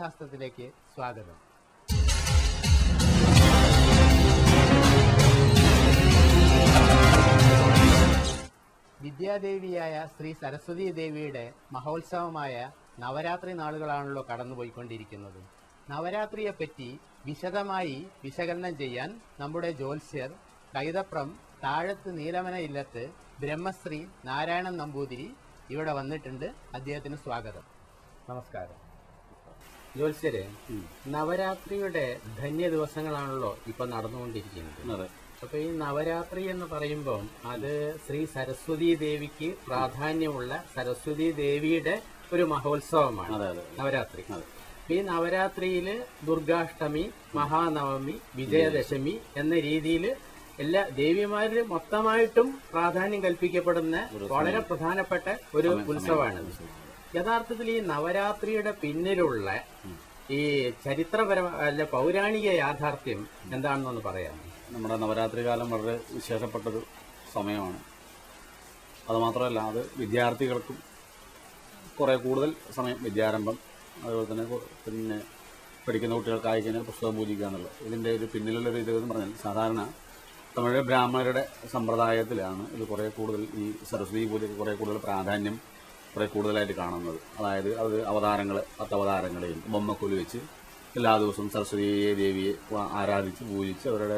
ജ്യോതിശാസ്ത്രത്തിലേക്ക് സ്വാഗതം. വിദ്യാദേവിയായ ശ്രീ സരസ്വതി ദേവിയുടെ മഹോത്സവമായ നവരാത്രി നാളുകളാണല്ലോ കടന്നുപോയിക്കൊണ്ടിരിക്കുന്നത്. നവരാത്രിയെപ്പറ്റി വിശദമായി വിശകലനം ചെയ്യാൻ നമ്മുടെ ജ്യോത്സ്യർ കൈതപ്രം താഴത്ത് നീലമന ഇല്ലത്ത് ബ്രഹ്മശ്രീ നാരായണൻ നമ്പൂതിരി ഇവിടെ വന്നിട്ടുണ്ട്. അദ്ദേഹത്തിന് സ്വാഗതം. നമസ്കാരം. ജ്യോത്സ്യരെ, നവരാത്രിയുടെ ധന്യ ദിവസങ്ങളാണല്ലോ ഇപ്പൊ നടന്നുകൊണ്ടിരിക്കുന്നത്. അപ്പൊ ഈ നവരാത്രി എന്ന് പറയുമ്പോൾ അത് ശ്രീ സരസ്വതി ദേവിക്ക് പ്രാധാന്യമുള്ള സരസ്വതി ദേവിയുടെ ഒരു മഹോത്സവമാണ് നവരാത്രി. ഈ നവരാത്രിയില് ദുർഗാഷ്ടമി, മഹാനവമി, വിജയദശമി എന്ന രീതിയിൽ എല്ലാ ദേവിമാരിൽ മൊത്തമായിട്ടും പ്രാധാന്യം കൽപ്പിക്കപ്പെടുന്ന വളരെ പ്രധാനപ്പെട്ട ഒരു ഉത്സവമാണ്. യഥാർത്ഥത്തിൽ ഈ നവരാത്രിയുടെ പിന്നിലുള്ള ഈ ചരിത്രപരമായ പൗരാണിക യാഥാർത്ഥ്യം എന്താണെന്നൊന്ന് പറയാം. നമ്മുടെ നവരാത്രി കാലം വളരെ വിശേഷപ്പെട്ടൊരു സമയമാണ്. അതുമാത്രമല്ല, അത് വിദ്യാർത്ഥികൾക്കും കുറേ കൂടുതൽ സമയം വിദ്യാരംഭം, അതുപോലെ തന്നെ പഠിക്കുന്ന കുട്ടികൾക്കായി കഴിഞ്ഞാൽ പുസ്തകം പൂജിക്കുക എന്നുള്ളത് ഇതിൻ്റെ ഒരു പിന്നിലുള്ളൊരു ഇതെന്ന് പറഞ്ഞാൽ സാധാരണ തമിഴ് ബ്രാഹ്മണരുടെ സമ്പ്രദായത്തിലാണ് ഇത് കുറേ കൂടുതൽ ഈ സരസ്വതി പൂജയ്ക്ക് കുറേ കൂടുതൽ പ്രാധാന്യം കുറേ കൂടുതലായിട്ട് കാണുന്നത്. അതായത് അത് അവതാരങ്ങൾ 10 അവതാരങ്ങളെയും ബൊമ്മക്കൊലി വെച്ച് എല്ലാ ദിവസവും സരസ്വതി ദേവിയെ ആരാധിച്ച് പൂജിച്ച് അവരുടെ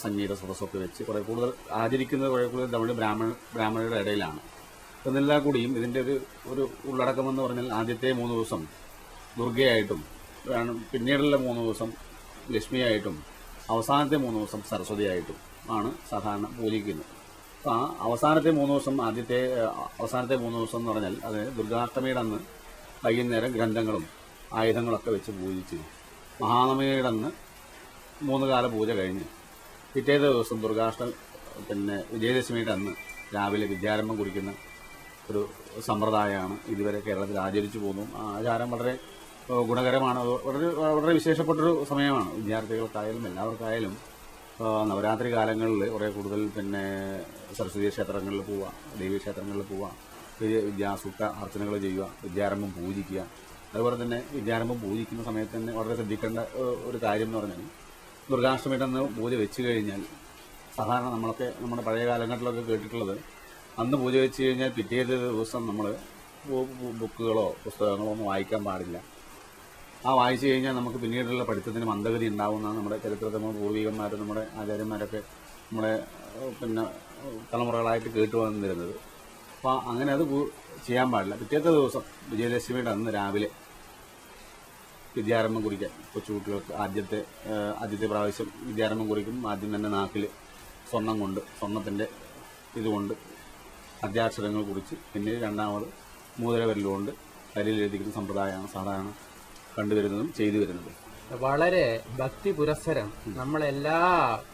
സംഗീത സദസ്സൊക്കെ വെച്ച് കുറേ കൂടുതൽ ആചരിക്കുന്നത് കുറേ കൂടുതൽ തമിഴ് ബ്രാഹ്മണരുടെ ഇടയിലാണ്. എന്നെല്ലാം കൂടിയും ഇതിൻ്റെ ഒരു ഉള്ളടക്കമെന്ന് പറഞ്ഞാൽ ആദ്യത്തെ 3 ദിവസം ദുർഗയായിട്ടും പിന്നീടുള്ള 3 ദിവസം ലക്ഷ്മിയായിട്ടും അവസാനത്തെ 3 ദിവസം സരസ്വതിയായിട്ടും ആണ് സാധാരണ പൂജിക്കുന്നത്. അപ്പോൾ ആ അവസാനത്തെ 3 ദിവസം അവസാനത്തെ 3 ദിവസം എന്ന് പറഞ്ഞാൽ അത് ദുർഗാഷ്ടമിയുടെ അന്ന് വൈകുന്നേരം ഗ്രന്ഥങ്ങളും ആയുധങ്ങളൊക്കെ വെച്ച് പൂജിച്ച് മഹാനവമിയുടെ അന്ന് 3 കാല പൂജ കഴിഞ്ഞ് പിറ്റേ ദിവസം വിജയദശമിയുടെ അന്ന് രാവിലെ വിദ്യാരംഭം കുറിക്കുന്ന ഒരു സമ്പ്രദായമാണ് ഇതുവരെ കേരളത്തിൽ ആചരിച്ചു പോകുന്നു. ആചാരം വളരെ ഗുണകരമാണ്. വളരെ വിശേഷപ്പെട്ടൊരു സമയമാണ്. വിദ്യാർത്ഥികൾക്കായാലും എല്ലാവർക്കായാലും നവരാത്രി കാലങ്ങളിൽ കുറേ കൂടുതൽ സരസ്വതി ക്ഷേത്രങ്ങളിൽ പോവുക, ദേവീക്ഷേത്രങ്ങളിൽ പോവുക, വിദ്യാസൂക്ത അർച്ചനകൾ ചെയ്യുക, വിദ്യാരംഭം പൂജിക്കുക. അതുപോലെ തന്നെ വിദ്യാരംഭം പൂജിക്കുന്ന സമയത്ത് തന്നെ വളരെ ശ്രദ്ധിക്കേണ്ട ഒരു കാര്യം എന്ന് പറഞ്ഞാൽ ദുർഗാഷ്ടമിയുടെ അന്ന് പൂജ വെച്ച് കഴിഞ്ഞാൽ സാധാരണ നമ്മുടെ പഴയ കാലഘട്ടത്തിലൊക്കെ കേട്ടിട്ടുള്ളത് അന്ന് പൂജ വെച്ച് കഴിഞ്ഞാൽ പിറ്റേ ദിവസം നമ്മൾ ബുക്കുകളോ പുസ്തകങ്ങളോ ഒന്നും വായിക്കാൻ പാടില്ല. ആ വായിച്ചു കഴിഞ്ഞാൽ നമുക്ക് പിന്നീടുള്ള പഠിത്തത്തിന് മന്ദഗതി ഉണ്ടാവുമെന്നാണ് നമ്മുടെ ചരിത്രത്തിൽ പൂർവികന്മാർ, നമ്മുടെ ആചാര്യന്മാരൊക്കെ നമ്മുടെ തലമുറകളായിട്ട് കേട്ടു വന്നിരുന്നത്. അപ്പോൾ അങ്ങനെ അത് ചെയ്യാൻ പാടില്ല. പിറ്റേത്തെ ദിവസം വിജയദശമിയുടെ അന്ന് രാവിലെ വിദ്യാരംഭം കുറിക്കാൻ കൊച്ചുകുട്ടികൾക്ക് ആദ്യത്തെ പ്രാവശ്യം വിദ്യാരംഭം കുറിക്കും. ആദ്യം തന്നെ നാക്കിൽ സ്വർണത്തിൻ്റെ ഇതുകൊണ്ട് അദ്യാക്ഷരങ്ങൾ കുറിച്ച് പിന്നീട് രണ്ടാമത് മൂതര വിരലുകൊണ്ട് കല്ലിൽ എഴുതിക്കുന്ന സമ്പ്രദായമാണ് സാധാരണ കണ്ടുവരുന്നതും ചെയ്തു വരുന്നതും. വളരെ ഭക്തി പുരസ്സരം നമ്മളെല്ലാ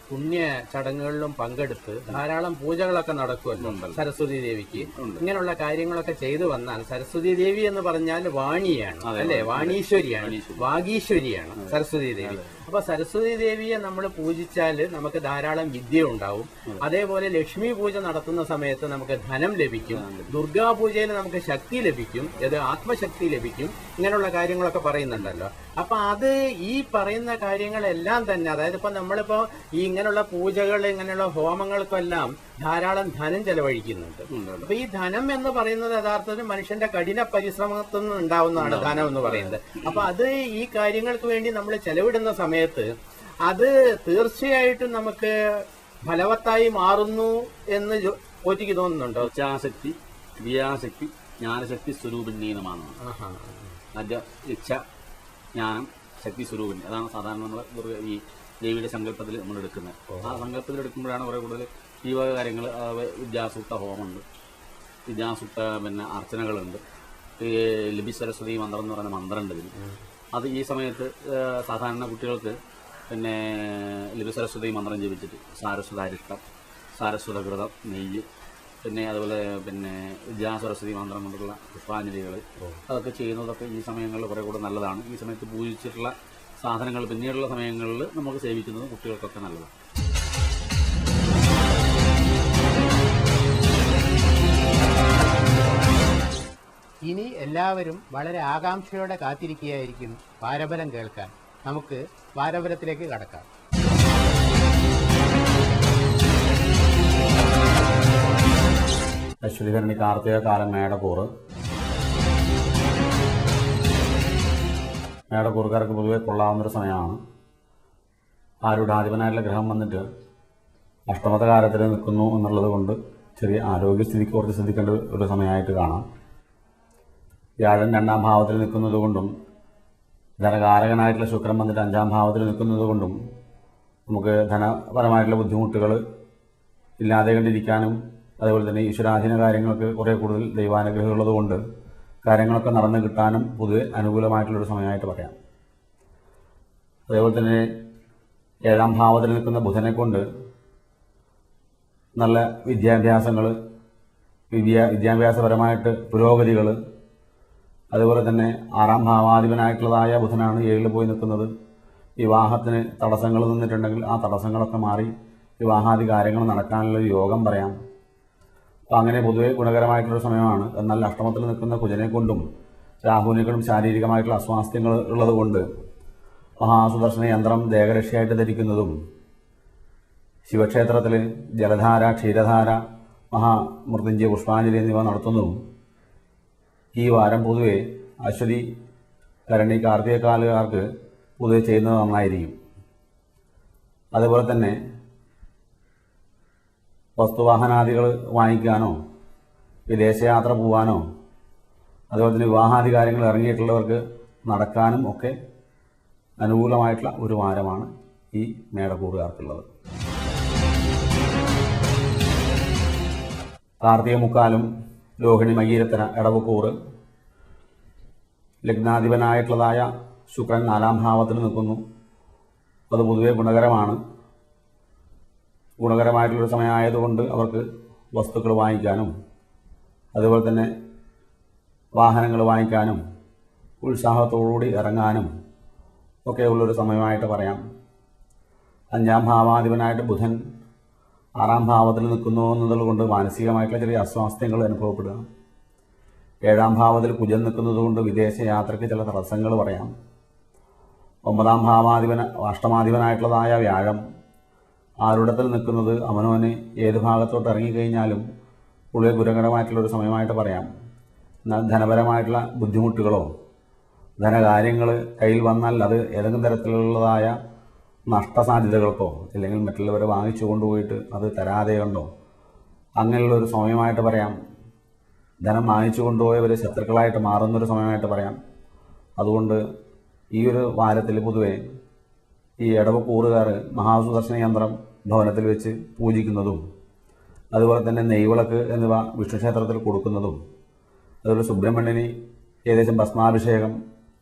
പുണ്യ ചടങ്ങുകളിലും പങ്കെടുത്ത് ധാരാളം പൂജകളൊക്കെ നടക്കുമല്ലോ സരസ്വതി ദേവിക്ക്. ഇങ്ങനെയുള്ള കാര്യങ്ങളൊക്കെ ചെയ്തു വന്നാൽ സരസ്വതി ദേവി എന്ന് പറഞ്ഞാൽ വാണിയാണ്, അല്ലെ? വാണീശ്വരിയാണ്, വാഗീശ്വരിയാണ് സരസ്വതി ദേവി. അപ്പൊ സരസ്വതി ദേവിയെ നമ്മൾ പൂജിച്ചാൽ നമുക്ക് ധാരാളം വിദ്യ ഉണ്ടാവും. അതേപോലെ ലക്ഷ്മി പൂജ നടത്തുന്ന സമയത്ത് നമുക്ക് ധനം ലഭിക്കും. ദുർഗാ പൂജയിൽ നമുക്ക് ശക്തി ലഭിക്കും, ആത്മശക്തി ലഭിക്കും. ഇങ്ങനെയുള്ള കാര്യങ്ങളൊക്കെ പറയുന്നുണ്ടല്ലോ. അപ്പൊ അത് ഈ പറയുന്ന കാര്യങ്ങളെല്ലാം തന്നെ, അതായത് ഇപ്പൊ നമ്മളിപ്പോ ഈ ഇങ്ങനെയുള്ള പൂജകൾ, ഇങ്ങനെയുള്ള ഹോമങ്ങൾക്കെല്ലാം ധാരാളം ധനം ചെലവഴിക്കുന്നുണ്ട്. അപ്പൊ ഈ ധനം എന്ന് പറയുന്നത് യഥാർത്ഥത്തിൽ മനുഷ്യന്റെ കഠിന പരിശ്രമത്തിൽ നിന്ന് ഉണ്ടാവുന്നതാണ് ധനം എന്ന് പറയുന്നത്. അപ്പൊ അത് ഈ കാര്യങ്ങൾക്ക് വേണ്ടി നമ്മൾ ചെലവിടുന്ന സമയത്ത് അത് തീർച്ചയായിട്ടും നമുക്ക് ഫലവത്തായി മാറുന്നു എന്ന് ഒറ്റയ്ക്ക് തോന്നുന്നുണ്ടോ? ഇച്ഛാശക്തി, ക്രിയാശക്തി, ജ്ഞാനശക്തി സ്വരൂപിണീനമാണ്. ഇച്ഛ, ജ്ഞാനം, ശക്തി സ്വരൂപിണി. അതാണ് സാധാരണ നമ്മൾ ഈ ദേവിയുടെ സങ്കല്പത്തിൽ നമ്മൾ എടുക്കുന്നത്. ആ സങ്കല്പത്തിൽ എടുക്കുമ്പോഴാണ് കുറേ കൂടുതൽ ഈ വക കാര്യങ്ങൾ. വിദ്യാസൂക്ത ഹോമമുണ്ട്, വിദ്യാസൂക്ത അർച്ചനകളുണ്ട്, ലിപി സരസ്വതി മന്ത്രം എന്ന് പറയുന്ന മന്ത്രമുണ്ട് ഇതിന്. അത് ഈ സമയത്ത് സാധാരണ കുട്ടികൾക്ക് ലിപി സരസ്വതി മന്ത്രം ജപിച്ചിട്ട് സാരസ്വതാരിഷ്ടം, സാരസ്വതകൃതം, നെയ്യ്, അതുപോലെ വിദ്യാസരസ്വതി മന്ത്രം കൊണ്ടുള്ള പുഷ്പാഞ്ജലികൾ അതൊക്കെ ചെയ്യുന്നതൊക്കെ ഈ സമയങ്ങളിൽ കുറേ കൂടെ നല്ലതാണ്. ഈ സമയത്ത് പൂജിച്ചിട്ടുള്ള സാധനങ്ങൾ പിന്നീടുള്ള സമയങ്ങളിൽ നമുക്ക് സേവിക്കുന്നത് കുട്ടികൾക്കൊക്കെ നല്ലതാണ്. ഈ ഇനി എല്ലാവരും വളരെ ആകാംക്ഷയോടെ കാത്തിരിക്കുകയായിരിക്കും വാരഫലം കേൾക്കാൻ. നമുക്ക് വാരഫലത്തിലേക്ക് കടക്കാം. അശ്വതിഭരണി കാർത്തിക കാലം മേടക്കൂറ്. മേടക്കൂറുകാർക്ക് പൊതുവെ കൊള്ളാവുന്നൊരു സമയമാണ്. ആരൂഢാധിപനായിട്ടുള്ള ഗ്രഹം വന്നിട്ട് അഷ്ടമത്തെ കാലത്തിൽ നിൽക്കുന്നു എന്നുള്ളത് കൊണ്ട് ചെറിയ ആരോഗ്യസ്ഥിതിക്ക് കുറച്ച് ശ്രദ്ധിക്കേണ്ട ഒരു സമയമായിട്ട് കാണാം. വ്യാഴൻ 2ാം ഭാവത്തിൽ നിൽക്കുന്നത് കൊണ്ടും ധനകാരകനായിട്ടുള്ള ശുക്രൻ വന്നിട്ട് 5ാം ഭാവത്തിൽ നിൽക്കുന്നത് കൊണ്ടും നമുക്ക് ധനപരമായിട്ടുള്ള ബുദ്ധിമുട്ടുകൾ ഇല്ലാതെ കണ്ടിരിക്കാനും അതുപോലെ തന്നെ ഈശ്വരാധീന കാര്യങ്ങൾക്ക് കുറേ കൂടുതൽ ദൈവാനുഗ്രഹമുള്ളത് കൊണ്ട് കാര്യങ്ങളൊക്കെ നടന്നു കിട്ടാനും പൊതുവെ അനുകൂലമായിട്ടുള്ളൊരു സമയമായിട്ട് പറയാം. അതേപോലെ തന്നെ 7ാം ഭാവത്തിൽ നിൽക്കുന്ന ബുധനെ കൊണ്ട് നല്ല വിദ്യാഭ്യാസങ്ങൾ, വിദ്യാഭ്യാസപരമായിട്ട് പുരോഗതികൾ, അതുപോലെ തന്നെ 6ാം ഭാവാധിപനായിട്ടുള്ളതായ ബുധനാണ് 7ൽ പോയി നിൽക്കുന്നത്. വിവാഹത്തിന് തടസ്സങ്ങൾ നിന്നിട്ടുണ്ടെങ്കിൽ ആ തടസ്സങ്ങളൊക്കെ മാറി വിവാഹാദി കാര്യങ്ങൾ നടക്കാനുള്ള യോഗം പറയാം. അപ്പോൾ അങ്ങനെ പൊതുവെ ഗുണകരമായിട്ടുള്ള സമയമാണ്. എന്നാൽ അഷ്ടമത്തിൽ നിൽക്കുന്ന കുജനെ കൊണ്ടും രാഹുവിനെ കൊണ്ടും ശാരീരികമായിട്ടുള്ള അസ്വാസ്ഥ്യങ്ങൾ ഉള്ളത് കൊണ്ട് മഹാസുദർശന യന്ത്രം ദേഹരക്ഷയായിട്ട് ധരിക്കുന്നതും ശിവക്ഷേത്രത്തിൽ ജലധാര, ക്ഷീരധാര, മഹാമൃത്യുഞ്ജയ പുഷ്പാഞ്ജലി എന്നിവ നടത്തുന്നതും ഈ വാരം പൊതുവെ അശ്വതി ഭരണി കാർത്തികക്കാലുകാർക്ക് പൊതുവെ ചെയ്യുന്നത് നന്നായിരിക്കും. അതുപോലെ തന്നെ വസ്തുവാഹനാദികൾ വാങ്ങിക്കാനോ വിദേശയാത്ര പോകാനോ അതുപോലെ തന്നെ വിവാഹാദി കാര്യങ്ങൾ ഇറങ്ങിയിട്ടുള്ളവർക്ക് നടക്കാനും ഒക്കെ അനുകൂലമായിട്ടുള്ള ഒരു വാരമാണ് ഈ മേടക്കൂറുകാർക്കുള്ളത്. കാർത്തിക മുക്കാലും രോഹിണി മകീരത്തര ഇടവക്കൂറ്. ലഗ്നാധിപനായിട്ടുള്ളതായ ശുക്രൻ 4ാം ഭാവത്തിൽ നിൽക്കുന്നു. അത് പൊതുവെ ഗുണകരമാണ്. ഗുണകരമായിട്ടുള്ളൊരു സമയമായതുകൊണ്ട് അവർക്ക് വസ്തുക്കൾ വാങ്ങിക്കാനും അതുപോലെ തന്നെ വാഹനങ്ങൾ വാങ്ങിക്കാനും ഉത്സാഹത്തോടുകൂടി ഇറങ്ങാനും ഒക്കെ ഉള്ളൊരു സമയമായിട്ട് പറയാം. 5ാം ഭാവാധിപനായിട്ട് ബുധൻ 6ാം ഭാവത്തിൽ നിൽക്കുന്നു എന്നതുകൊണ്ട് മാനസികമായിട്ടുള്ള ചെറിയ അസ്വാസ്ഥ്യങ്ങൾ അനുഭവപ്പെടുക. 7ാം ഭാവത്തിൽ കുജൻ നിൽക്കുന്നത് കൊണ്ട് വിദേശ യാത്രയ്ക്ക് ചില തടസ്സങ്ങൾ പറയാം. 9ാം അഷ്ടമാധിപനായിട്ടുള്ളതായ വ്യാഴം ആരുടത്തിൽ നിൽക്കുന്നത് അവനവന് ഏത് ഭാഗത്തോട്ട് ഇറങ്ങിക്കഴിഞ്ഞാലും വളരെ ഗുരുകരമായിട്ടുള്ളൊരു സമയമായിട്ട് പറയാം. എന്നാൽ ധനപരമായിട്ടുള്ള ബുദ്ധിമുട്ടുകളോ ധനകാര്യങ്ങൾ കയ്യിൽ വന്നാൽ അത് ഏതെങ്കിലും തരത്തിലുള്ളതായ നഷ്ടസാധ്യതകൾക്കോ അല്ലെങ്കിൽ മറ്റുള്ളവർ വാങ്ങിച്ചു കൊണ്ടുപോയിട്ട് അത് തരാതെ കണ്ടോ അങ്ങനെയുള്ളൊരു സമയമായിട്ട് പറയാം. ധനം വാങ്ങിച്ചു കൊണ്ടുപോയവർ ശത്രുക്കളായിട്ട് മാറുന്നൊരു സമയമായിട്ട് പറയാം. അതുകൊണ്ട് ഈ ഒരു വാരത്തിൽ പൊതുവെ ഈ ഇടവക്കൂറുകാർ മഹാസുദർശന യന്ത്രം ഭവനത്തിൽ വെച്ച് പൂജിക്കുന്നതും അതുപോലെ തന്നെ നെയ്വിളക്ക് എന്നിവ വിഷ്ണുക്ഷേത്രത്തിൽ കൊടുക്കുന്നതും അതുപോലെ സുബ്രഹ്മണ്യന് ഏകദേശം ഭസ്മാഭിഷേകം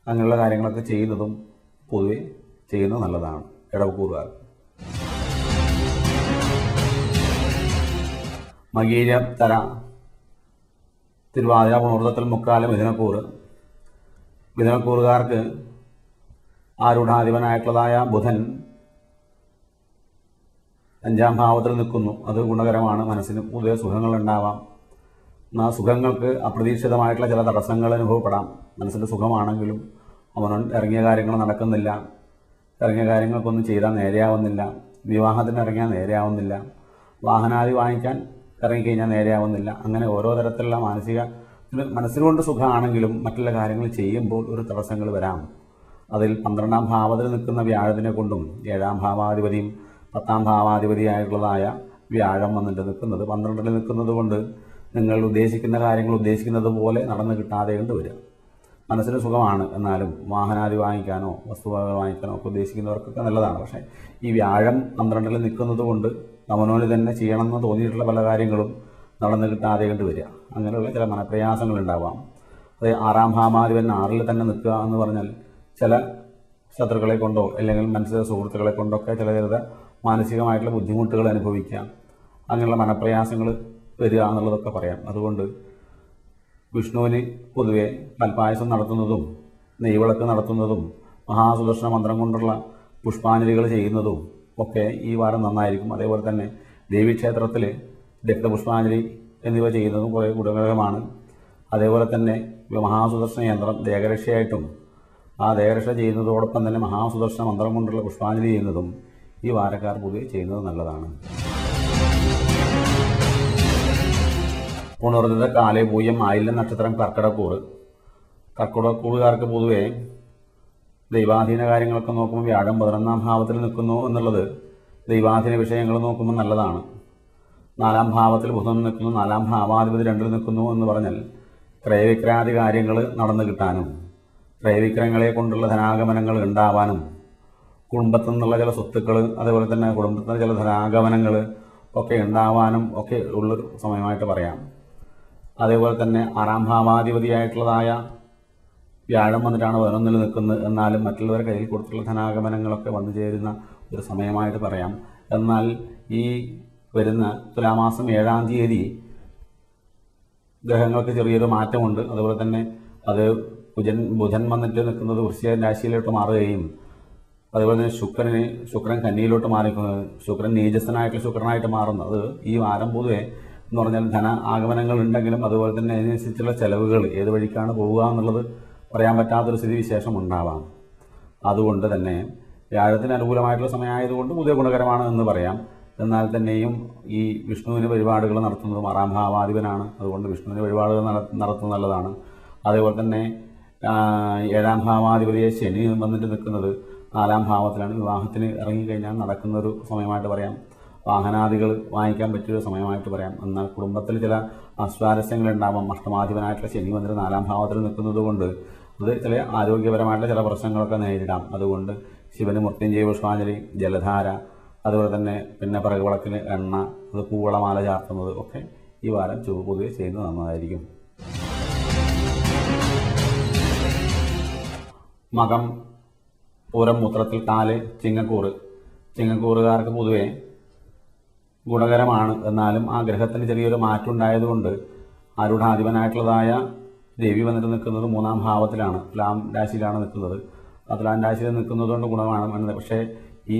അങ്ങനെയുള്ള കാര്യങ്ങളൊക്കെ ചെയ്യുന്നതും പൊതുവെ ചെയ്യുന്നത് നല്ലതാണ് ഇടവക്കൂറുകാർ. മകീരത്തര തിരുവാതിര പുണർത്തത്തിൽ മുക്കാലം മിഥുനക്കൂറുകാർക്ക് ആരൂഢാധിപനായിട്ടുള്ളതായ ബുധൻ 5ാം ഭാവത്തിൽ നിൽക്കുന്നു. അത് ഗുണകരമാണ്. മനസ്സിന് പൊതുവെ സുഖങ്ങളുണ്ടാവാം. എന്നാൽ സുഖങ്ങൾക്ക് അപ്രതീക്ഷിതമായിട്ടുള്ള ചില തടസ്സങ്ങൾ അനുഭവപ്പെടാം. മനസ്സിൻ്റെ സുഖമാണെങ്കിലും അവൻ ഇറങ്ങിയ കാര്യങ്ങൾ നടക്കുന്നില്ല, ഇറങ്ങിയ കാര്യങ്ങൾക്കൊന്നും ചെയ്താൽ നേരെയാവുന്നില്ല, വിവാഹത്തിന് ഇറങ്ങിയാൽ നേരെയാവുന്നില്ല, വാഹനാദി വാങ്ങിക്കാൻ ഇറങ്ങിക്കഴിഞ്ഞാൽ നേരെയാവുന്നില്ല. അങ്ങനെ ഓരോ തരത്തിലുള്ള മനസ്സിലുകൊണ്ട് സുഖമാണെങ്കിലും മറ്റുള്ള കാര്യങ്ങൾ ചെയ്യുമ്പോൾ ഒരു തടസ്സങ്ങൾ വരാം. അതിൽ 12ാം ഭാവത്തിൽ നിൽക്കുന്ന വ്യാഴത്തിനെ കൊണ്ടും 7ാം ഭാവാധിപതിയും 10ാം ഭാവാധിപതിയായിട്ടുള്ളതായ വ്യാഴം വന്നിട്ട് നിൽക്കുന്നത് 12ൽ നിൽക്കുന്നത് കൊണ്ട് നിങ്ങൾ ഉദ്ദേശിക്കുന്ന കാര്യങ്ങൾ ഉദ്ദേശിക്കുന്നത് പോലെ നടന്നു കിട്ടാതെ കൊണ്ട് വരിക. മനസ്സിന് സുഖമാണ്, എന്നാലും വാഹനാദി വാങ്ങിക്കാനോ വസ്തുവകകൾ വാങ്ങിക്കാനോ ഒക്കെ ഉദ്ദേശിക്കുന്നവർക്കൊക്കെ നല്ലതാണ്. പക്ഷേ ഈ വ്യാഴം 12ൽ നിൽക്കുന്നത് കൊണ്ട് അവനോന് തന്നെ ചെയ്യണമെന്ന് തോന്നിയിട്ടുള്ള പല കാര്യങ്ങളും നടന്നു കിട്ടാതെ കൊണ്ട് വരിക. അങ്ങനെയുള്ള ചില മനപ്രയാസങ്ങൾ ഉണ്ടാവാം. അത് 6ാം ഭാവാധിപൻ 6ൽ തന്നെ നിൽക്കുക എന്ന് പറഞ്ഞാൽ ചില ശത്രുക്കളെ കൊണ്ടോ അല്ലെങ്കിൽ മനസ്സിലെ സുഹൃത്തുക്കളെ കൊണ്ടൊക്കെ ചില മാനസികമായിട്ടുള്ള ബുദ്ധിമുട്ടുകൾ അനുഭവിക്കാം. അങ്ങനെയുള്ള മനപ്രയാസങ്ങൾ വരിക എന്നുള്ളതൊക്കെ പറയാം. അതുകൊണ്ട് വിഷ്ണുവിന് പൊതുവെ കൽപ്പായസം നടത്തുന്നതും നെയ്വിളക്ക് നടത്തുന്നതും മഹാസുദർശന മന്ത്രം കൊണ്ടുള്ള പുഷ്പാഞ്ജലികൾ ചെയ്യുന്നതും ഒക്കെ ഈ വാരം നന്നായിരിക്കും. അതേപോലെ തന്നെ ദേവീക്ഷേത്രത്തിൽ രക്തപുഷ്പാഞ്ജലി എന്നിവ ചെയ്യുന്നതും കുറേ ഗുണകരമാണ്. അതേപോലെ തന്നെ മഹാസുദർശന യന്ത്രം ദേഹരക്ഷയായിട്ടും ആ ദേഹരക്ഷ ചെയ്യുന്നതോടൊപ്പം തന്നെ മഹാസുദർശന മന്ത്രം കൊണ്ടുള്ള പുഷ്പാഞ്ജലി ചെയ്യുന്നതും ഈ വാരക്കാർ പൊതുവെ ചെയ്യുന്നത് നല്ലതാണ്. പുണർന്നിത കാലേ പൂയം ആയില്യം നക്ഷത്രം കർക്കിടക്കൂറ്. കർക്കിടക്കൂറുകാർക്ക് പൊതുവെ ദൈവാധീന കാര്യങ്ങളൊക്കെ നോക്കുമ്പോൾ വ്യാഴം 11ാം ഭാവത്തിൽ നിൽക്കുന്നു എന്നുള്ളത് ദൈവാധീന വിഷയങ്ങൾ നോക്കുമ്പോൾ നല്ലതാണ്. 4ാം ഭാവത്തിൽ ബുധൻ നിൽക്കുന്നു, 4ാം ഭാവാധിപതി 2ൽ നിൽക്കുന്നു എന്ന് പറഞ്ഞാൽ ക്രയവിക്രയാദി കാര്യങ്ങൾ നടന്നു കിട്ടാനും ക്രയവിക്രയങ്ങളെ കൊണ്ടുള്ള ധനാഗമനങ്ങൾ ഉണ്ടാവാനും കുടുംബത്തിൽ നിന്നുള്ള ചില സ്വത്തുക്കൾ അതേപോലെ തന്നെ കുടുംബത്തിന് ചില ധനാഗമനങ്ങൾ ഒക്കെ ഉണ്ടാവാനും ഒക്കെ ഉള്ളൊരു സമയമായിട്ട് പറയാം. അതേപോലെ തന്നെ 6ാം ഭാവാധിപതിയായിട്ടുള്ളതായ വ്യാഴം വന്നിട്ടാണ് 11ൽ നിൽക്കുന്നത്. എന്നാലും മറ്റുള്ളവരുടെ കയ്യിൽ കൊടുത്തുള്ള ധനാഗമനങ്ങളൊക്കെ വന്നു ചേരുന്ന ഒരു സമയമായിട്ട് പറയാം. എന്നാൽ ഈ വരുന്ന തുലാമാസം 7ാം തീയതി ഗ്രഹങ്ങൾക്ക് ചെറിയൊരു മാറ്റമുണ്ട്. അതുപോലെ തന്നെ അത് ബുധൻ വന്നിട്ട് നിൽക്കുന്നത് വൃശ്ചിക രാശിയിലോട്ട് മാറുകയും അതുപോലെ തന്നെ ശുക്രൻ കന്നിയിലോട്ട് ശുക്രൻ നീചസ്ഥനായിട്ടുള്ള ശുക്രനായിട്ട് മാറുന്നത് ഈ വാരം പൊതുവെ എന്ന് പറഞ്ഞാൽ ധന ആഗമനങ്ങൾ ഉണ്ടെങ്കിലും അതുപോലെ തന്നെ അതിനനുസരിച്ചുള്ള ചെലവുകൾ ഏത് വഴിക്കാണ് പോവുക എന്നുള്ളത് പറയാൻ പറ്റാത്തൊരു സ്ഥിതി വിശേഷം ഉണ്ടാവാം. അതുകൊണ്ട് തന്നെ വ്യാഴത്തിന് അനുകൂലമായിട്ടുള്ള സമയമായതുകൊണ്ട് പൊതുവെ ഗുണകരമാണ് എന്ന് പറയാം. എന്നാൽ തന്നെയും ഈ വിഷ്ണുവിന് വഴിപാടുകൾ നടത്തുന്നതും 6ാം ഭാവാധിപനാണ്. അതുകൊണ്ട് വിഷ്ണുവിന് വഴിപാടുകൾ നടത്തുന്നത് നല്ലതാണ്. അതേപോലെ തന്നെ 7ാം ഭാവാധിപതിയെ ശനി വന്നിട്ട് നിൽക്കുന്നത് 4ാം ഭാവത്തിലാണ്. വിവാഹത്തിന് ഇറങ്ങിക്കഴിഞ്ഞാൽ നടക്കുന്നൊരു സമയമായിട്ട് പറയാം. വാഹനാദികൾ വാങ്ങിക്കാൻ പറ്റിയൊരു സമയമായിട്ട് പറയാം. എന്നാൽ കുടുംബത്തിൽ ചില അസ്വാരസ്യങ്ങളുണ്ടാവാം. അഷ്ടമാധിപനായിട്ടുള്ള ശനി വന്നിട്ട് 4ാം ഭാവത്തിൽ നിൽക്കുന്നത് കൊണ്ട് അത് ചില ആരോഗ്യപരമായിട്ടുള്ള ചില പ്രശ്നങ്ങളൊക്കെ നേരിടാം. അതുകൊണ്ട് ശിവന് മൃത്യുഞ്ജയ പുഷ്പാഞ്ജലി, ജലധാര, അതുപോലെ തന്നെ പിന്നെ പറകുവിളക്കിന് എണ്ണ, അത് പൂവളമാല ചാർത്തുന്നത് ഒക്കെ ഈ വാരം പൊതുവെ ചെയ്യുന്നത് നന്നായിരിക്കും. മകം, പൂരം, മൂത്രത്തിൽ 4, ചിങ്ങക്കൂറുകാർക്ക് പൊതുവെ ഗുണകരമാണ്. എന്നാലും ആ ഗ്രഹത്തിന് ചെറിയൊരു മാറ്റം ഉണ്ടായതുകൊണ്ട് ആരൂഢാധിപനായിട്ടുള്ളതായ രവി വന്നിട്ട് നിൽക്കുന്നത് 3ാം ഭാവത്തിലാണ്, തുലാം രാശിയിലാണ് നിൽക്കുന്നത്. ആ തുലാം രാശിയിൽ നിൽക്കുന്നതുകൊണ്ട് ഗുണമാണ്. പക്ഷേ ഈ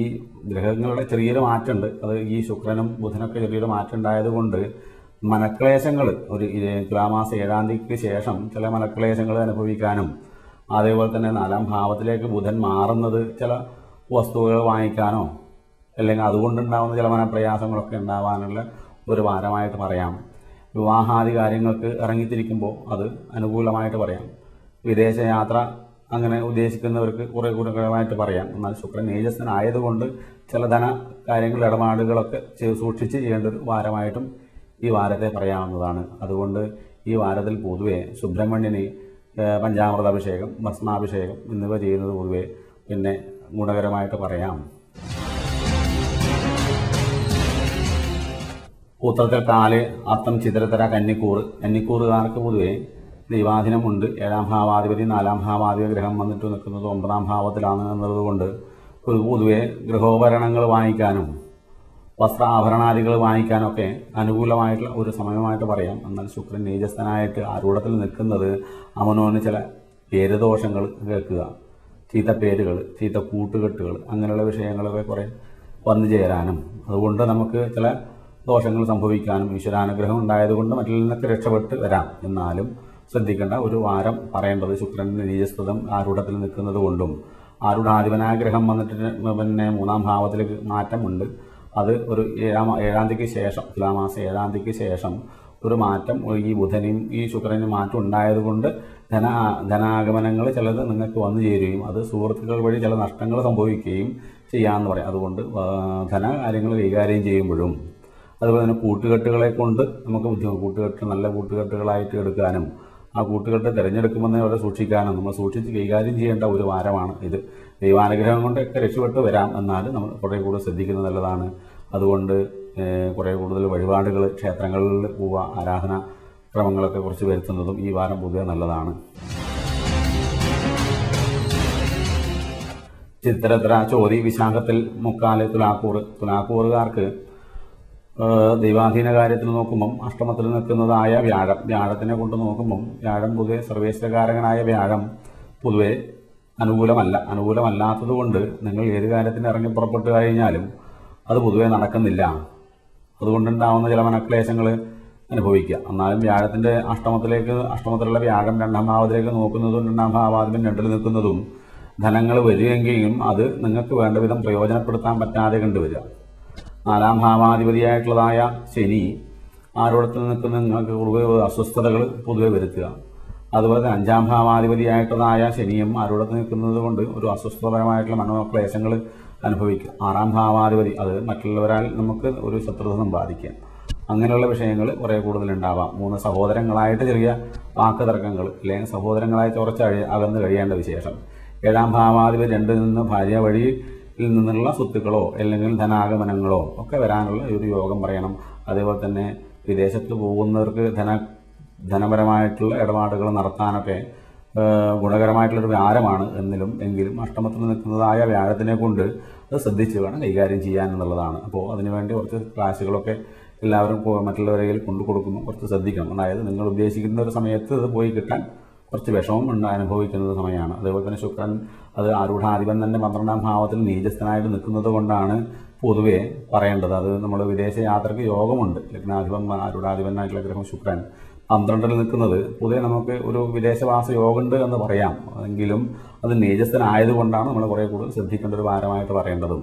ഗ്രഹങ്ങളുടെ ചെറിയൊരു മാറ്റമുണ്ട്. അത് ഈ ശുക്രനും ബുധനൊക്കെ ചെറിയൊരു മാറ്റം ഉണ്ടായതുകൊണ്ട് മനക്ലേശങ്ങൾ ഒരു തുലാമാസം 7ാം തീയതിക്ക് ശേഷം ചില മനക്ലേശങ്ങൾ അനുഭവിക്കാനും അതേപോലെ തന്നെ 4ാം ഭാവത്തിലേക്ക് ബുധൻ മാറുന്നത് ചില വസ്തുക്കൾ വാങ്ങിക്കാനോ അല്ലെങ്കിൽ അതുകൊണ്ടുണ്ടാകുന്ന ചില മനപ്രയാസങ്ങളൊക്കെ ഉണ്ടാവാനുള്ള ഒരു വാരമായിട്ട് പറയാം. വിവാഹാദി കാര്യങ്ങൾക്ക് ഇറങ്ങിത്തിരിക്കുമ്പോൾ അത് അനുകൂലമായിട്ട് പറയാം. വിദേശയാത്ര അങ്ങനെ ഉദ്ദേശിക്കുന്നവർക്ക് കുറേ ഗുണകരമായിട്ട് പറയാം. എന്നാൽ ശുക്രൻ നീചസ്ഥനായതുകൊണ്ട് ചില ധന കാര്യങ്ങൾ ഇടപാടുകളൊക്കെ സൂക്ഷിച്ച് ചെയ്യേണ്ട ഒരു വാരമായിട്ടും ഈ വാരത്തെ പറയാവുന്നതാണ്. അതുകൊണ്ട് ഈ വാരത്തിൽ പൊതുവെ സുബ്രഹ്മണ്യന് പഞ്ചാമൃതാഭിഷേകം, ഭസ്മാഭിഷേകം എന്നിവ ചെയ്യുന്നത് പൊതുവെ പിന്നെ ഗുണകരമായിട്ട് പറയാം. ഉത്തരത്തിൽ 4, അത്തം, ചിത്തിരത്തര, കന്നിക്കൂറുകാർക്ക് പൊതുവെ ദൈവാധീനമുണ്ട്. 7ാം ഭാവാധിപതി 4ാം ഭാവാധിപതി ഗ്രഹം വന്നിട്ട് നിൽക്കുന്നത് 9ാം ഭാവത്തിലാണ് എന്നുള്ളതുകൊണ്ട് പൊതുവെ ഗൃഹോപകരണങ്ങൾ വാങ്ങിക്കാനും വസ്ത്രാഭരണാദികൾ വാങ്ങിക്കാനൊക്കെ അനുകൂലമായിട്ടുള്ള ഒരു സമയമായിട്ട് പറയാം. എന്നാൽ ശുക്രൻ നീചസ്ഥനായിട്ട് ആരൂഢത്തിൽ നിൽക്കുന്നത് അവനോന് ചില പേരുദോഷങ്ങൾ കേൾക്കുക, ചീത്ത പേരുകൾ, ചീത്ത കൂട്ടുകെട്ടുകൾ, അങ്ങനെയുള്ള വിഷയങ്ങളൊക്കെ കുറേ വന്നു ചേരാനും അതുകൊണ്ട് നമുക്ക് ചില ദോഷങ്ങൾ സംഭവിക്കാനും ഈശ്വരാനുഗ്രഹം ഉണ്ടായതുകൊണ്ട് മറ്റിൽ നിന്നൊക്കെ രക്ഷപ്പെട്ട് വരാം. എന്നാലും ശ്രദ്ധിക്കേണ്ട ഒരു വാരം പറയേണ്ടത് ശുക്രൻ്റെ നീചസ്ഥിതം ആരൂഢത്തിൽ നിൽക്കുന്നത് കൊണ്ടും ആരൂഢാധിപനായ ഗ്രഹം വന്നിട്ട് പിന്നെ 3ാം ഭാവത്തിലേക്ക് മാറ്റമുണ്ട്. അത് ഒരു 7ാം തീയതിക്ക് ശേഷം, തുലാമാസം 7ാം തീയതിക്ക് ശേഷം ഒരു മാറ്റം ഈ ബുധനും ഈ ശുക്രനും മാറ്റം ഉണ്ടായതുകൊണ്ട് ധനാഗമനങ്ങൾ ചിലത് നിങ്ങൾക്ക് വന്നു ചേരുകയും അത് സുഹൃത്തുക്കൾ വഴി ചില നഷ്ടങ്ങൾ സംഭവിക്കുകയും ചെയ്യാമെന്ന് പറയാം. അതുകൊണ്ട് ധനകാര്യങ്ങൾ കൈകാര്യം ചെയ്യുമ്പോഴും അതുപോലെ തന്നെ കൂട്ടുകെട്ടുകളെ കൊണ്ട് നമുക്ക് കൂട്ടുകെട്ട് നല്ല കൂട്ടുകെട്ടുകളായിട്ട് എടുക്കാനും ആ കൂട്ടുകെട്ട് തിരഞ്ഞെടുക്കുമ്പോൾ വളരെ സൂക്ഷിക്കാനും നമ്മൾ സൂക്ഷിച്ച് കൈകാര്യം ചെയ്യേണ്ട ഒരു വാരമാണ് ഇത്. ദൈവാനുഗ്രഹം കൊണ്ടൊക്കെ രക്ഷപ്പെട്ട് വരാം. എന്നാലും നമ്മൾ കുറേ കൂടെ ശ്രദ്ധിക്കുന്നത് നല്ലതാണ്. അതുകൊണ്ട് കുറേ കൂടുതൽ വഴിപാടുകൾ ക്ഷേത്രങ്ങളിൽ പോവുക, ആരാധന ക്രമങ്ങളൊക്കെ കുറച്ച് വരുത്തുന്നതും ഈ വാരം പൊതുവെ നല്ലതാണ്. ചിത്തിരത്തര, ചോതി, വിശാഖത്തിൽ 3, തുലാക്കൂറുകാർക്ക് ദൈവാധീന കാര്യത്തിൽ നോക്കുമ്പം അഷ്ടമത്തിൽ നിൽക്കുന്നതായ വ്യാഴത്തിനെ കൊണ്ട് നോക്കുമ്പം വ്യാഴം പൊതുവെ സർവേശ്വരകാരകനായ വ്യാഴം പൊതുവെ അനുകൂലമല്ലാത്തത് കൊണ്ട് നിങ്ങൾ ഏത് കാര്യത്തിന് ഇറങ്ങി പുറപ്പെട്ടു കഴിഞ്ഞാലും അത് പൊതുവെ നടക്കുന്നില്ല. അതുകൊണ്ടുണ്ടാവുന്ന ചില മനക്ലേശങ്ങൾ അനുഭവിക്കുക. എന്നാലും വ്യാഴത്തിൻ്റെ അഷ്ടമത്തിലുള്ള വ്യാഴം രണ്ടാം ഭാവത്തിലേക്ക് നോക്കുന്നതും രണ്ടാം ഭാവാധിപൻ രണ്ടിൽ നിൽക്കുന്നതും ധനങ്ങൾ വരികയെങ്കിലും അത് നിങ്ങൾക്ക് വേണ്ട വിധം പ്രയോജനപ്പെടുത്താൻ പറ്റാതെ കണ്ടുവരിക. നാലാം ഭാവാധിപതിയായിട്ടുള്ളതായ ശനി ആരോടത്തിൽ നിൽക്കുന്ന നിങ്ങൾക്ക് കൂടുതൽ അസ്വസ്ഥതകൾ പൊതുവെ വരുത്തുക. അതുപോലെ തന്നെ അഞ്ചാം ഭാവാധിപതിയായിട്ടുള്ളതായ ശനിയും ആരോടത്തിൽ നിൽക്കുന്നത് കൊണ്ട് ഒരു അസ്വസ്ഥപരമായിട്ടുള്ള മനോക്ലേശങ്ങൾ അനുഭവിക്കുക. ആറാം ഭാവാധിപതി അത് മറ്റുള്ളവരാൽ നമുക്ക് ഒരു ശത്രുത സമ്പാദിക്കുക. അങ്ങനെയുള്ള വിഷയങ്ങൾ കുറേ കൂടുതലുണ്ടാവാം. 3 സഹോദരങ്ങളായിട്ട് ചെറിയ വാക്ക് തർക്കങ്ങൾ അല്ലെങ്കിൽ സഹോദരങ്ങളായി കുറച്ച് അകന്ന് കഴിയേണ്ട വിശേഷം. ഏഴാം ഭാവാധിപതി രണ്ടിൽ നിന്ന് ഭാര്യ വഴിയിൽ നിന്നുള്ള സ്വത്തുക്കളോ അല്ലെങ്കിൽ ധനാഗമനങ്ങളോ ഒക്കെ വരാനുള്ള ഒരു യോഗം പറയണം. അതേപോലെ തന്നെ വിദേശത്ത് പോകുന്നവർക്ക് ധനപരമായിട്ടുള്ള ഇടപാടുകൾ നടത്താനൊക്കെ ഗുണകരമായിട്ടുള്ളൊരു വ്യാഴമാണ് എങ്കിലും അഷ്ടമത്തിൽ നിൽക്കുന്നതായ വ്യാഴത്തിനെ കൊണ്ട് അത് ശ്രദ്ധിച്ച് വേണം കൈകാര്യം ചെയ്യാൻ എന്നുള്ളതാണ്. അപ്പോൾ അതിനുവേണ്ടി കുറച്ച് ക്ലാസ്സുകളൊക്കെ എല്ലാവരും മറ്റുള്ളവരെ കൊണ്ടു കൊടുക്കുമ്പോൾ കുറച്ച് ശ്രദ്ധിക്കണം. അതായത് നിങ്ങൾ ഉദ്ദേശിക്കുന്ന ഒരു സമയത്ത് അത് പോയി കിട്ടാൻ കുറച്ച് വിഷമം അനുഭവിക്കുന്നത് സമയമാണ്. അതേപോലെ തന്നെ ശുക്രൻ അത് ആരൂഢാധിപൻ തന്നെ 12ാം ഭാവത്തിൽ നീചസ്ഥനായിട്ട് നിൽക്കുന്നത് കൊണ്ടാണ് പൊതുവെ പറയേണ്ടത്. അത് നമ്മൾ വിദേശ യാത്രയ്ക്ക് യോഗമുണ്ട്. ലഗ്നാധിപൻ ആരൂഢാധിപനായിട്ടുള്ള ഗ്രഹം ശുക്രൻ 12ൽ നിൽക്കുന്നത് പൊതുവെ നമുക്ക് ഒരു വിദേശവാസ യോഗമുണ്ട് എന്ന് പറയാം. എങ്കിലും അത് നീചസ്ഥനായതുകൊണ്ടാണ് നമ്മൾ കുറേ കൂടുതൽ ശ്രദ്ധിക്കേണ്ട ഒരു ഭാരമായിട്ട് പറയേണ്ടതും.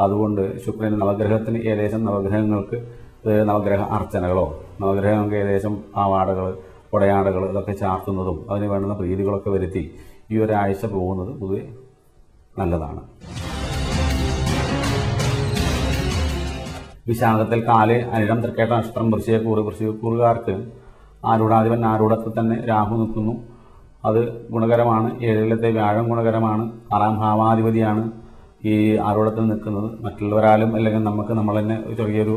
അതുകൊണ്ട് ശുക്രൻ നവഗ്രഹത്തിന് ഏകദേശം നവഗ്രഹ അർച്ചനകളോ നവഗ്രഹങ്ങൾക്ക് ഏകദേശം ആവാടകൾ കൊടയാടകൾ ഇതൊക്കെ ചാർത്തുന്നതും അതിന് വേണ്ടുന്ന പ്രീതികളൊക്കെ വരുത്തി ഈ ഒരാഴ്ച പോകുന്നത് പൊതുവെ നല്ലതാണ്. വിശാഖത്തിൽ കാല് അനിഴം തൃക്കേട്ട നക്ഷത്രം വൃശ്ചികക്കൂറുകാർക്ക് ആരൂഢാധിപൻ ആരൂഢത്തിൽ തന്നെ രാഹു നിൽക്കുന്നു. അത് ഗുണകരമാണ്. 7ിലത്തെ വ്യാഴം ഗുണകരമാണ്. 6ാം ഭാവാധിപതിയാണ് ഈ ആരൂഢത്തിൽ നിൽക്കുന്നത്. മറ്റുള്ളവരാലും അല്ലെങ്കിൽ നമുക്ക് നമ്മൾ തന്നെ ചെറിയൊരു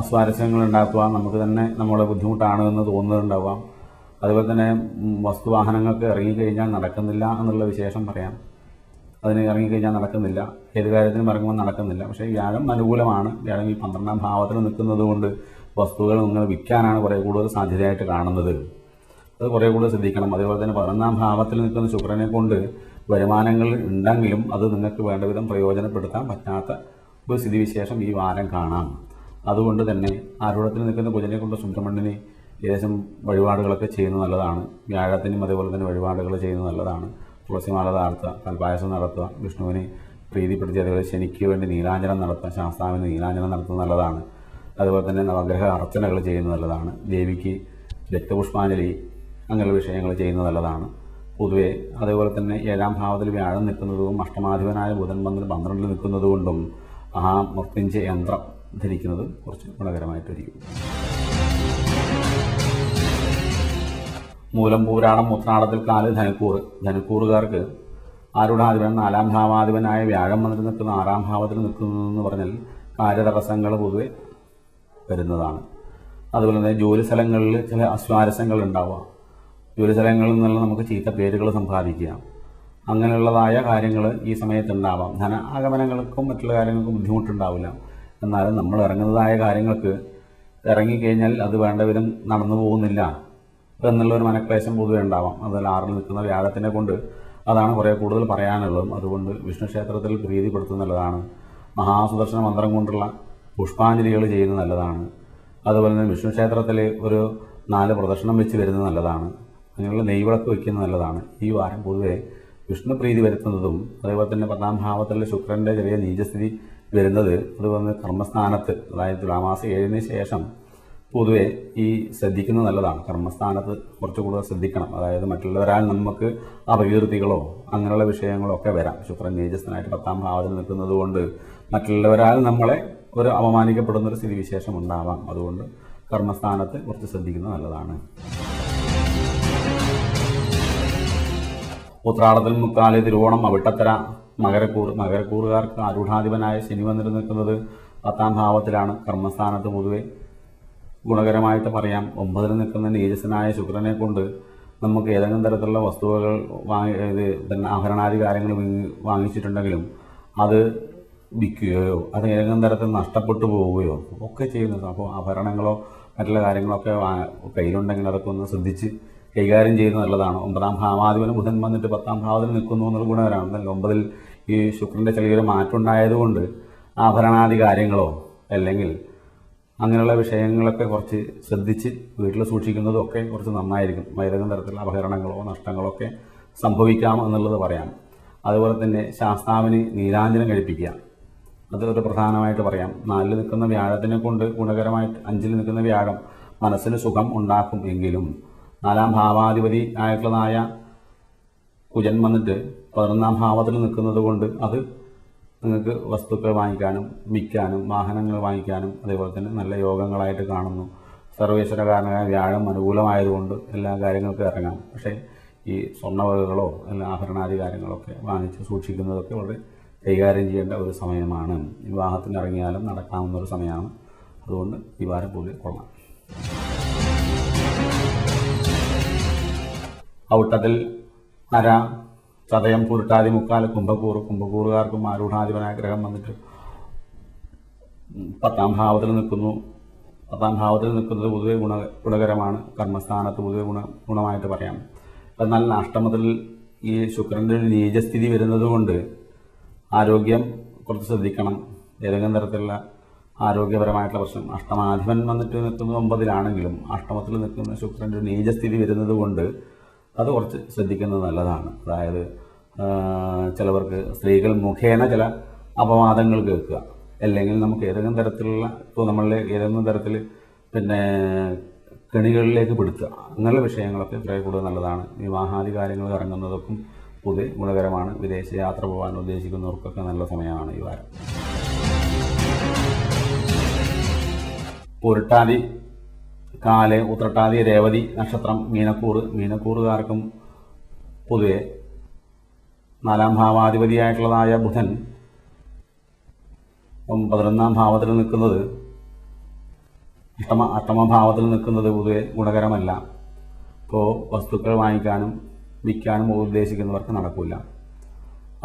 അസ്വാരസ്യങ്ങൾ ഉണ്ടാക്കുക, നമുക്ക് തന്നെ നമ്മളെ ബുദ്ധിമുട്ടാണ് എന്ന് തോന്നുന്നുണ്ടാവാം. അതുപോലെ തന്നെ വസ്തുവാഹനങ്ങൾക്ക് ഇറങ്ങിക്കഴിഞ്ഞാൽ നടക്കുന്നില്ല എന്നുള്ള വിശേഷം പറയാം. അതിന് ഇറങ്ങിക്കഴിഞ്ഞാൽ നടക്കുന്നില്ല, ഏത് കാര്യത്തിനും ഇറങ്ങുമ്പോൾ നടക്കുന്നില്ല. പക്ഷേ വ്യാഴം അനുകൂലമാണ്. വ്യാഴം ഈ 12ാം ഭാവത്തിൽ നിൽക്കുന്നത് കൊണ്ട് വസ്തുക്കൾ നിങ്ങൾ വിൽക്കാനാണ് കുറേ കൂടുതൽ സാധ്യതയായിട്ട് കാണുന്നത്. അത് കുറേ കൂടുതൽ ശ്രദ്ധിക്കണം. അതേപോലെ തന്നെ 11ാം ഭാവത്തിൽ നിൽക്കുന്ന ശുക്രനെ കൊണ്ട് വരുമാനങ്ങൾ ഉണ്ടെങ്കിലും അത് നിങ്ങൾക്ക് വേണ്ട വിധം പ്രയോജനപ്പെടുത്താൻ പറ്റാത്ത ഒരു സ്ഥിതിവിശേഷം ഈ വാരം കാണാം. അതുകൊണ്ട് തന്നെ ആരൂഢത്തിൽ നിൽക്കുന്ന കുജനെ കൊണ്ട് സുബ്രഹ്മണ്യനെ ഏകദേശം വഴിപാടുകളൊക്കെ ചെയ്യുന്നത് നല്ലതാണ്. വ്യാഴത്തിനും അതേപോലെ തന്നെ വഴിപാടുകൾ ചെയ്യുന്നത് നല്ലതാണ്. തുളസിമാല താഴ്ത്തുക, കൽപ്പായസം നടത്തുക, വിഷ്ണുവിനെ പ്രീതിപ്പെടുത്തി അതേപോലെ ശനിക്ക് വേണ്ടി നീലാഞ്ജനം നടത്തുക, ശാസ്താവിന് നീലാഞ്ജനം നടത്തുന്നത് നല്ലതാണ്. അതുപോലെ തന്നെ നവഗ്രഹ അർച്ചനകൾ ചെയ്യുന്നത് നല്ലതാണ്. ദേവിക്ക് രക്തപുഷ്പാഞ്ജലി അങ്ങനെയുള്ള വിഷയങ്ങൾ ചെയ്യുന്നത് നല്ലതാണ് പൊതുവെ. അതേപോലെ തന്നെ 7ാം ഭാവത്തിൽ വ്യാഴം നിൽക്കുന്നതും അഷ്ടമാധിപനായ ബുധൻ 12ൽ നിൽക്കുന്നതുകൊണ്ടും ആ മൃത്യുഞ്ജയ യന്ത്രം ധരിക്കുന്നത് കുറച്ച് ഗുണകരമായിട്ടിരിക്കും. മൂലം പൂരാടം ഉത്രാടത്തിൽ കാല് ധനുക്കൂറുകാർക്ക് ആരൂഢാധിപൻ 4ാം ഭാവാധിപനായ വ്യാഴം വന്നിട്ട് നിൽക്കുന്ന 6ാം ഭാവത്തിൽ നിൽക്കുന്നതെന്ന് പറഞ്ഞാൽ കാര്യതടസ്സങ്ങൾ പൊതുവെ വരുന്നതാണ്. അതുപോലെ തന്നെ ജോലി സ്ഥലങ്ങളിൽ ചില അസ്വാരസ്യങ്ങൾ ഉണ്ടാവുക, ജോലി സ്ഥലങ്ങളിൽ നിന്നുള്ള നമുക്ക് ചീത്ത പേരുകൾ സമ്പാദിക്കുക, അങ്ങനെയുള്ളതായ കാര്യങ്ങൾ ഈ സമയത്തുണ്ടാവാം. ധന ആഗമനങ്ങൾക്കും മറ്റുള്ള കാര്യങ്ങൾക്കും ബുദ്ധിമുട്ടുണ്ടാവില്ല. എന്നാലും നമ്മൾ ഇറങ്ങുന്നതായ കാര്യങ്ങൾക്ക് ഇറങ്ങിക്കഴിഞ്ഞാൽ അത് വേണ്ട വിധം നടന്നു പോകുന്നില്ല എന്നുള്ളൊരു മനക്ലേശം പൊതുവെ ഉണ്ടാവാം. അതിൽ 6ൽ നിൽക്കുന്ന വ്യാഴത്തിനെ കൊണ്ട് അതാണ് കുറേ കൂടുതൽ പറയാനുള്ളതും. അതുകൊണ്ട് വിഷ്ണു ക്ഷേത്രത്തിൽ പ്രീതിപ്പെടുത്തുന്നതാണ്. മഹാസുദർശന മന്ത്രം കൊണ്ടുള്ള പുഷ്പാഞ്ജലികൾ ചെയ്യുന്നത് നല്ലതാണ്. അതുപോലെ തന്നെ വിഷ്ണു ക്ഷേത്രത്തിൽ ഒരു 4 പ്രദക്ഷിണം വെച്ച് വരുന്നത് നല്ലതാണ്. അങ്ങനെയുള്ള നെയ്വിളക്ക് വയ്ക്കുന്നത് നല്ലതാണ്. ഈ വാരം പൊതുവെ വിഷ്ണു പ്രീതി വരുത്തുന്നതും അതേപോലെ തന്നെ 10ാം ഭാവത്തിലെ ശുക്രൻ്റെ ചെറിയ നീചസ്ഥിതി വരുന്നത് അതുപോലെ കർമ്മസ്ഥാനത്ത്, അതായത് തുലാമാസം 7ന് ശേഷം പൊതുവെ ഈ ശ്രദ്ധിക്കുന്നത് നല്ലതാണ്. കർമ്മസ്ഥാനത്ത് കുറച്ച് കൂടുതൽ ശ്രദ്ധിക്കണം. അതായത് മറ്റുള്ളവരാൽ നമുക്ക് അപകീർത്തികളോ അങ്ങനെയുള്ള വിഷയങ്ങളോ ഒക്കെ വരാം. ശുക്രൻ നീചസ്ഥനായിട്ട് 10ാം ഭാവത്തിൽ നിൽക്കുന്നത് കൊണ്ട് മറ്റുള്ളവരാൽ നമ്മളെ ഒരു അപമാനിക്കപ്പെടുന്നൊരു സ്ഥിതിവിശേഷം ഉണ്ടാവാം. അതുകൊണ്ട് കർമ്മസ്ഥാനത്ത് കുറച്ച് ശ്രദ്ധിക്കുന്നത് നല്ലതാണ്. ഉത്രാടത്തിൽ മുക്കാല് തിരുവോണം അവിട്ടത്തര മകരക്കൂറുകാർക്ക് ആരൂഢാധിപനായ ശനി വന്നിട്ട് നിൽക്കുന്നത് 10ാം ഭാവത്തിലാണ്. കർമ്മസ്ഥാനത്ത് പൊതുവെ ഗുണകരമായിട്ട് പറയാം. 9ൽ നിൽക്കുന്ന നീചസ്ഥനായ ശുക്രനെ കൊണ്ട് നമുക്ക് ഏതെങ്കിലും തരത്തിലുള്ള വസ്തുവകൾ ആഭരണാദി കാര്യങ്ങൾ വാങ്ങിച്ചിട്ടുണ്ടെങ്കിലും അത് വിൽക്കുകയോ അത് ഏതെങ്കിലും തരത്തിൽ നഷ്ടപ്പെട്ടു പോവുകയോ ഒക്കെ ചെയ്യുന്നത്. അപ്പോൾ ആഭരണങ്ങളോ മറ്റുള്ള കാര്യങ്ങളൊക്കെ കയ്യിലുണ്ടെങ്കിൽ അതൊക്കെ ഒന്ന് ശ്രദ്ധിച്ച് കൈകാര്യം ചെയ്യുന്നത് നല്ലതാണ്. 9ാം ഭാവാധിപന് ബുധൻ വന്നിട്ട് 10ാം ഭാവത്തിൽ നിൽക്കുന്നു എന്നുള്ള ഗുണകരമാണ്. 9ൽ ഈ ശുക്രൻ്റെ ചെറിയൊരു മാറ്റം ഉണ്ടായതുകൊണ്ട് ആഭരണാദി കാര്യങ്ങളോ അല്ലെങ്കിൽ അങ്ങനെയുള്ള വിഷയങ്ങളൊക്കെ കുറച്ച് ശ്രദ്ധിച്ച് വീട്ടിൽ സൂക്ഷിക്കുന്നതും ഒക്കെ കുറച്ച് നന്നായിരിക്കും. ഏതെങ്കിലും തരത്തിലുള്ള അപകടങ്ങളോ നഷ്ടങ്ങളോ ഒക്കെ സംഭവിക്കാം എന്നുള്ളത് പറയാം. അതുപോലെ തന്നെ ശാസ്താവിന് നീരാഞ്ജനം കഴിപ്പിക്കുക, അതൊരു പ്രധാനമായിട്ട് പറയാം. 4 നിൽക്കുന്ന വ്യാഴത്തിനെ കൊണ്ട് ഗുണകരമായിട്ട് 5 നിൽക്കുന്ന വ്യാഴം മനസ്സിന് സുഖം ഉണ്ടാക്കും എങ്കിലും 4-ാം ഭാവാധിപതി ആയിട്ടുള്ളതായ കുജൻ വന്നിട്ട് 11-ാം ഭാവത്തിൽ നിൽക്കുന്നത് കൊണ്ട് അത് നിങ്ങൾക്ക് വസ്തുക്കൾ വാങ്ങിക്കാനും വിൽക്കാനും വാഹനങ്ങൾ വാങ്ങിക്കാനും അതേപോലെ തന്നെ നല്ല യോഗങ്ങളായിട്ട് കാണുന്നു. സർവേശ്വരകാരനായ വ്യാഴം അനുകൂലമായതുകൊണ്ട് എല്ലാ കാര്യങ്ങൾക്കും ഇറങ്ങാം. പക്ഷേ ഈ സ്വർണ്ണവകകളോ അല്ല ആഭരണാദി കാര്യങ്ങളൊക്കെ വാങ്ങിച്ച് സൂക്ഷിക്കുന്നതൊക്കെ വളരെ കൈകാര്യം ചെയ്യേണ്ട ഒരു സമയമാണ്. വിവാഹത്തിന് ഇറങ്ങിയാലും നടക്കാവുന്ന ഒരു സമയമാണ്. അതുകൊണ്ട് ഈ വാരം പൊതുവെ കൊള്ളാം. ഔട്ടത്തിൽ അര, ചതയം, പുരുട്ടാതി, മുക്കാൽ, കുംഭക്കൂറുകാർക്കും ആരൂഢാധിപനായ ഗ്രഹം വന്നിട്ട് 10-ാം ഭാവത്തിൽ നിൽക്കുന്നു. 10-ാം ഭാവത്തിൽ നിൽക്കുന്നത് പൊതുവെ ഗുണകരമാണ്. കർമ്മസ്ഥാനത്ത് പൊതുവെ ഗുണമായിട്ട് പറയാം. എന്നാൽ അഷ്ടമത്തിൽ ഈ ശുക്രൻ്റെ നീചസ്ഥിതി വരുന്നത് കൊണ്ട് ആരോഗ്യം കുറച്ച് ശ്രദ്ധിക്കണം. ഏതെങ്കിലും തരത്തിലുള്ള ആരോഗ്യപരമായിട്ടുള്ള പ്രശ്നം. അഷ്ടമാധിപൻ വന്നിട്ട് നിൽക്കുന്നത് 9-ലാണെങ്കിലും അഷ്ടമത്തിൽ നിൽക്കുന്ന ശുക്രൻ്റെ നീചസ്ഥിതി വരുന്നത് കൊണ്ട് അത് കുറച്ച് ശ്രദ്ധിക്കുന്നത് നല്ലതാണ്. അതായത് ചിലവർക്ക് സ്ത്രീകൾ മുഖേന ചില അപവാദങ്ങൾ കേൾക്കുക, അല്ലെങ്കിൽ നമുക്ക് ഏതെങ്കിലും തരത്തിലുള്ള ഇപ്പോൾ നമ്മളുടെ ഏതെങ്കിലും തരത്തിൽ കെണികളിലേക്ക് പെടുത്തുക, അങ്ങനെയുള്ള വിഷയങ്ങളൊക്കെ കുറേ കൂടുതൽ നല്ലതാണ്. വിവാഹാദി കാര്യങ്ങൾ ഇറങ്ങുന്നതൊക്കെ പൊതുവെ ഗുണകരമാണ്. വിദേശ യാത്ര പോകാൻ ഉദ്ദേശിക്കുന്നവർക്കൊക്കെ നല്ല സമയമാണ് ഈ വാരം. പുരുട്ടാതി, കാല്, ഉത്രട്ടാതി, രേവതി നക്ഷത്രം, മീനക്കൂറുകാർക്കും പൊതുവെ 4-ാം ഭാവാധിപതിയായിട്ടുള്ളതായ ബുധൻ 11-ാം ഭാവത്തിൽ നിൽക്കുന്നത് അഷ്ടമഭാവത്തിൽ നിൽക്കുന്നത് പൊതുവെ ഗുണകരമല്ല. ഇപ്പോൾ വസ്തുക്കൾ വാങ്ങിക്കാനും വിൽക്കാനും ഉദ്ദേശിക്കുന്നവർക്ക് നടക്കില്ല.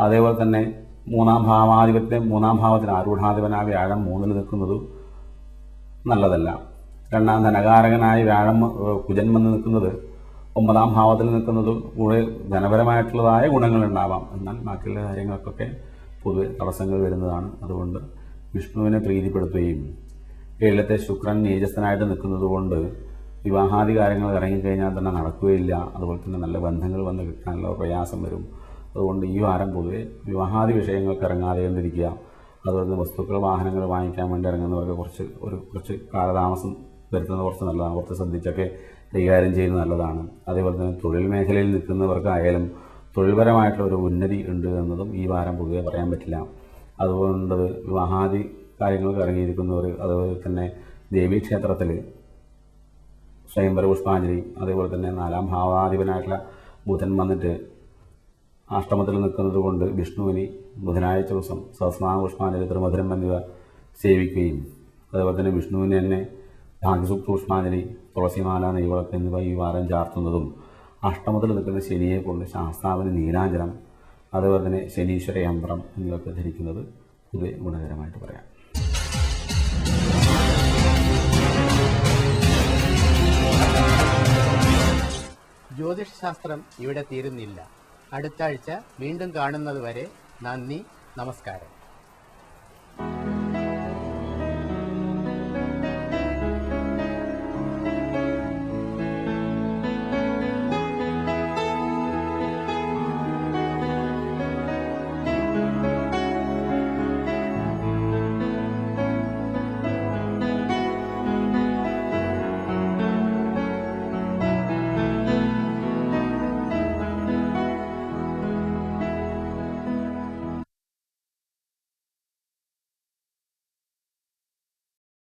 അതേപോലെ തന്നെ 3-ാം ഭാവത്തിന് ആരൂഢാധിപനായ വ്യാഴം 3-ൽ നിൽക്കുന്നത് നല്ലതല്ല. 2-ാം ധനകാരകനായ വ്യാഴം കുജൻ വന്ന് നിൽക്കുന്നത് 9-ാം ഭാവത്തിൽ നിൽക്കുന്നത് ധനപരമായിട്ടുള്ളതായ ഗുണങ്ങളുണ്ടാവാം. എന്നാൽ ബാക്കിയുള്ള കാര്യങ്ങൾക്കൊക്കെ പൊതുവെ തടസ്സങ്ങൾ വരുന്നതാണ്. അതുകൊണ്ട് വിഷ്ണുവിനെ പ്രീതിപ്പെടുത്തുകയും 7-ത്തെ ശുക്രൻ നീചസ്ഥനായിട്ട് നിൽക്കുന്നത് കൊണ്ട് വിവാഹാദി കാര്യങ്ങൾ ഇറങ്ങിക്കഴിഞ്ഞാൽ തന്നെ നടക്കുകയില്ല. അതുപോലെ തന്നെ നല്ല ബന്ധങ്ങൾ വന്ന് കിട്ടാനുള്ള പ്രയാസം വരും. അതുകൊണ്ട് ഈ വാരം പൊതുവെ വിവാഹാദി വിഷയങ്ങൾക്ക് ഇറങ്ങാതെ കണ്ടിരിക്കുക. അതുപോലെ വസ്തുക്കൾ വാഹനങ്ങൾ വാങ്ങിക്കാൻ വേണ്ടി ഇറങ്ങുന്നവർക്ക് കുറച്ച് കാലതാമസം വരുത്തുന്നത് കുറച്ച് നല്ലതാണ്. കുറച്ച് ശ്രദ്ധിച്ചൊക്കെ കൈകാര്യം ചെയ്യുന്നത് നല്ലതാണ്. അതേപോലെ തന്നെ തൊഴിൽ മേഖലയിൽ നിൽക്കുന്നവർക്കായാലും തൊഴിൽപരമായിട്ടുള്ള ഒരു ഉന്നതി ഉണ്ട് എന്നതും ഈ വാരം പൊതുവെ പറയാൻ പറ്റില്ല. അതുകൊണ്ട് വിവാഹാദി കാര്യങ്ങൾക്ക് ഇറങ്ങിയിരിക്കുന്നവർ, അതുപോലെ തന്നെ ദേവീക്ഷേത്രത്തിൽ സ്വയംവര പുഷ്പാഞ്ജലി, അതേപോലെ തന്നെ 4-ാം ഭാവാധിപനായിട്ടുള്ള ബുധൻ വന്നിട്ട് അഷ്ടമത്തിൽ നിൽക്കുന്നത് കൊണ്ട് വിഷ്ണുവിന് ബുധനാഴ്ച ദിവസം സഹസ്രനാമ പുഷ്പാഞ്ജലി, ത്രിമധുരം എന്നിവ സേവിക്കുകയും അതേപോലെ തന്നെ വിഷ്ണുവിന് തന്നെ ഭാഗ്യസൂക്ത പുഷ്പാഞ്ജലി, തുളസിമാല, നെയ്വിളക്ക് എന്നിവ ഈ വാരം ചാർത്തുന്നതും അഷ്ടമത്തിൽ നിൽക്കുന്ന ശനിയെ കൊണ്ട് ശാസ്താവിന് നീരാഞ്ജനം, അതുപോലെ തന്നെ ശനീശ്വര യന്ത്രം എന്നിവയൊക്കെ ധരിക്കുന്നത് പൊതുവെ ഗുണകരമായിട്ട് പറയാം. ജ്യോതിഷശാസ്ത്രം ഇവിടെ തീരുന്നില്ല. അടുത്ത ആഴ്ച വീണ്ടും കാണുന്നത് വരെ നന്ദി, നമസ്കാരം.